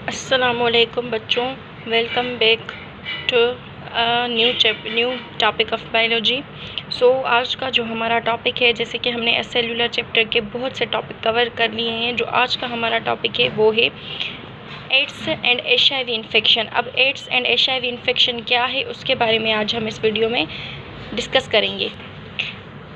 अस्सलामुअलैकुम बच्चों, welcome back to new topic of biology. आज का जो हमारा टॉपिक है, जैसे कि हमने सेलुलर चैप्टर के बहुत से टॉपिक कवर कर लिए हैं, जो आज का हमारा टॉपिक है वो है एड्स एंड HIV इन्फेक्शन। अब एड्स एंड HIV इन्फेक्शन क्या है उसके बारे में आज हम इस वीडियो में डिस्कस करेंगे।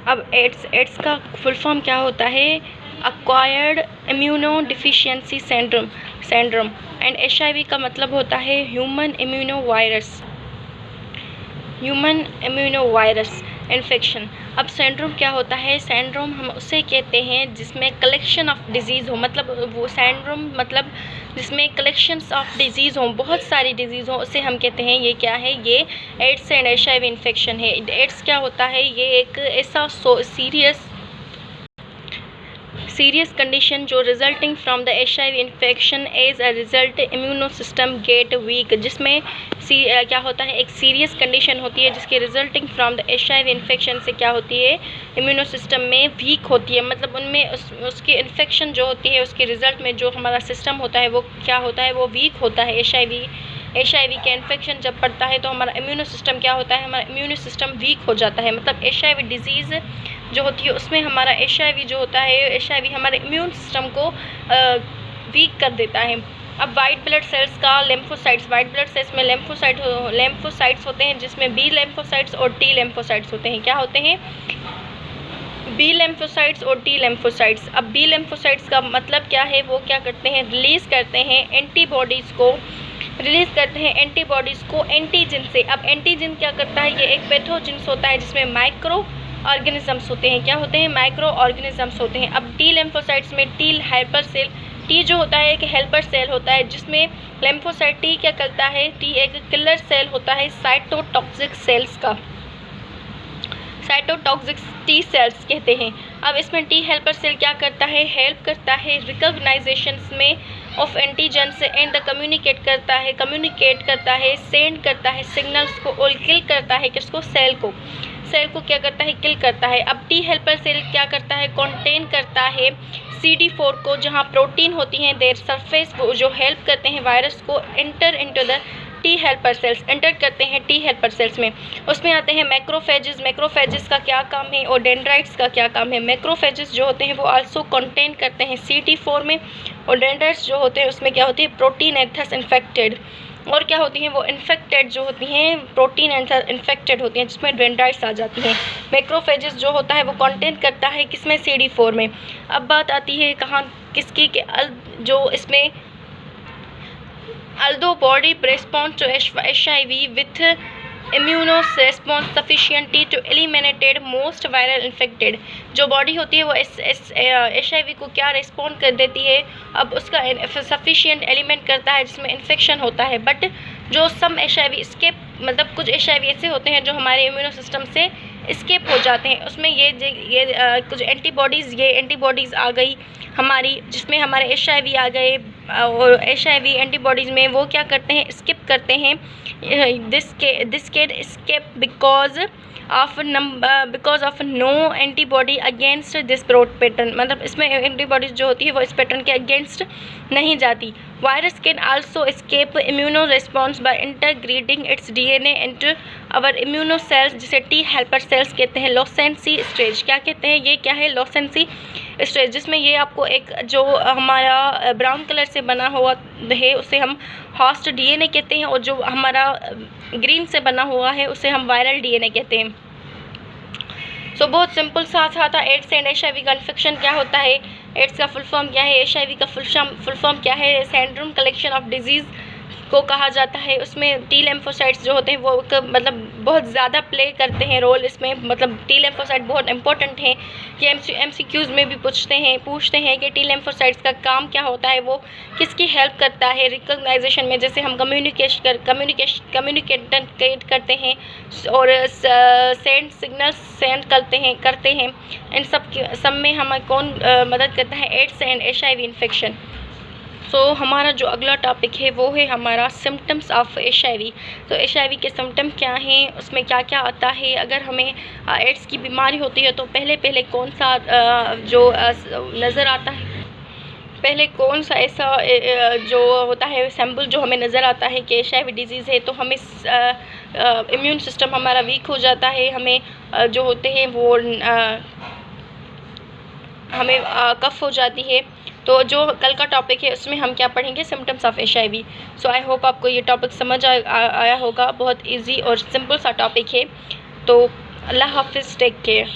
अब एड्स का फुल फॉर्म क्या होता है? Acquired immuno deficiency syndrome and HIV का मतलब होता है ह्यूमन इम्यूनो वायरस इन्फेक्शन। अब सेंड्रोम क्या होता है? सेंड्रोम हम उसे कहते हैं जिसमें कलेक्शन ऑफ डिजीज़ हो, मतलब वो सेंड्रोम मतलब जिसमें कलेक्शंस ऑफ डिजीज़ हों, बहुत सारी डिजीज़ हों, उसे हम कहते हैं ये क्या है? ये एड्स एंड HIV इन्फेक्शन है। एड्स क्या होता है? ये एक ऐसा सीरियस कंडीशन जो resulting from the HIV infection as a result immuno system get weak, जिसमें क्या होता है? एक सीरियस कंडीशन होती है जिसके resulting from the HIV infection से क्या होती है? इम्यूनो सिस्टम में वीक होती है, मतलब उनमें उसकी इन्फेक्शन जो होती है उसके रिजल्ट में जो हमारा सिस्टम होता है वो क्या होता है? वो वीक होता है। HIV के इन्फेक्शन जब पड़ता है तो हमारा इम्यूनो सिस्टम क्या होता है? हमारा इम्यूनो सिस्टम वीक हो जाता है। मतलब HIV डिजीज़ जो होती है उसमें हमारा HIV जो होता है, HIV हमारे इम्यून सिस्टम को वीक कर देता है। अब वाइट ब्लड सेल्स का लेम्फोसाइट्स, वाइट ब्लड सेल्स में लेम्फोसाइट्स होते हैं, जिसमें B लेम्फोसाइट्स और T लेम्फोसाइट्स होते हैं। क्या होते हैं? B लेम्फोसाइट्स और T लेम्फोसाइट्स। अब B लेम्फोसाइट्स का मतलब क्या है? वो क्या करते हैं? रिलीज़ करते हैं एंटीबॉडीज़ को एंटीजन से। अब एंटीजन क्या करता है? ये एक पैथोजेंस होता है जिसमें माइक्रो ऑर्गेनिजम्स होते हैं। क्या होते हैं? माइक्रो ऑर्गेनिजम्स होते हैं। अब T लेम्फोसाइट्स में T हेल्पर सेल, T जो होता है एक हेल्पर सेल होता है, जिसमें लेम्फोसाइट T क्या करता है? T एक किलर सेल होता है साइटोटॉक्सिक सेल्स का, साइटोटॉक्सिक T सेल्स कहते हैं। अब इसमें T हेल्पर सेल क्या करता है? हेल्प करता है रिकॉग्नाइजेशन में ऑफ एंटीजन्स एंड कम्युनिकेट करता है, सेंड करता है सिग्नल्स को और किल करता है किसको? सेल को क्या करता है? किल करता है। अब T हेल्पर सेल क्या करता है? कंटेन करता है CD4 को, जहाँ प्रोटीन होती हैं देयर सरफेस, वो जो हेल्प करते हैं वायरस को enter into the T helper sales, enter करते हैं T हेल्पर सेल्स में। उसमें आते हैं मैक्रोफेजेस का क्या काम है और डेंड्राइट्स का क्या काम है? मैक्रोफेजेस जो होते हैं वो आल्सो कंटेन करते हैं CD4 में, और डेंड्राइट्स जो होते हैं उसमें क्या होती है? प्रोटीन एंथस इन्फेक्टेड, और क्या होती हैं? वो इन्फेक्टेड जो होती हैं, प्रोटीन एंथस इन्फेक्टेड होती हैं, जिसमें डेंड्राइट्स आ जाती हैं। मैक्रोफेजेस जो होता है वो कंटेन करता है किसमें? CD4 में। अब बात आती है कहाँ किसकी के जो इसमें although body responds to HIV with immuno response sufficiently to eliminated most viral infected, जो बॉडी होती है वो HIV को क्या रिस्पॉन्ड कर देती है? अब उसका सफिशिएंट एलिमेंट करता है जिसमें इन्फेक्शन होता है, बट जो सम HIV स्केप, मतलब कुछ HIV ऐसे होते हैं जो हमारे इम्यूनो सिस्टम से स्केप हो जाते हैं। उसमें ये कुछ एंटीबॉडीज़ आ गई हमारी, जिसमें हमारे HIV आ गए, और HIV एंटीबॉडीज़ में वो क्या करते हैं? स्किप करते हैं this can escape because of no antibody against this broad pattern, मतलब इसमें एंटीबॉडीज़ जो होती है वो इस पैटर्न के अगेंस्ट नहीं जाती। Virus can also escape immuno response by integrating its DNA into our immuno cells, जिसे T हेल्पर सेल्स कहते हैं। लॉसेंसी स्टेज क्या कहते हैं? ये क्या है? लॉसेंसी स्टेज, जिसमें ये आपको एक जो हमारा ब्राउन कलर से बना हुआ है उसे हम होस्ट DNA कहते हैं, और जो हमारा ग्रीन से बना हुआ है उसे हम वायरल DNA कहते हैं। बहुत सिंपल सा था एड्स एंड HIV का इन्फेक्शन क्या होता है, एड्स का फुल फॉर्म क्या है, HIV का फुल फॉर्म क्या है, सेंड्रोम कलेक्शन ऑफ डिजीज़ को कहा जाता है। उसमें T लेम्फोसाइट्स जो होते हैं वो मतलब बहुत ज़्यादा प्ले करते हैं रोल इसमें, मतलब T लेम्फोसाइट बहुत इंपॉर्टेंट हैं कि MCQs में भी पूछते हैं कि T लेम्फोसाइट्स का काम क्या होता है, वो किसकी हेल्प करता है रिकॉग्नाइजेशन में, जैसे हम कम्युनिकेट करते हैं और सिग्नल्स सेंड करते हैं। इन सब में हमें कौन मदद करता है? AIDS and HIV infection. हमारा जो अगला टॉपिक है वो है हमारा सिम्टम्स ऑफ HIV। तो HIV के सिम्टम क्या हैं, उसमें क्या क्या आता है? अगर हमें एड्स की बीमारी होती है तो पहले कौन सा जो नज़र आता है? पहले कौन सा ऐसा जो होता है सैम्पल जो हमें नज़र आता है कि HIV डिजीज़ है, तो हमें इम्यून सिस्टम हमारा वीक हो जाता है, हमें जो होते हैं वो हमें कफ हो जाती है। तो जो कल का टॉपिक है उसमें हम क्या पढ़ेंगे, symptoms of HIV। So I hope आपको ये टॉपिक समझ आया होगा। बहुत इजी और सिंपल सा टॉपिक है। तो अल्लाह हाफिज़, टेक केयर।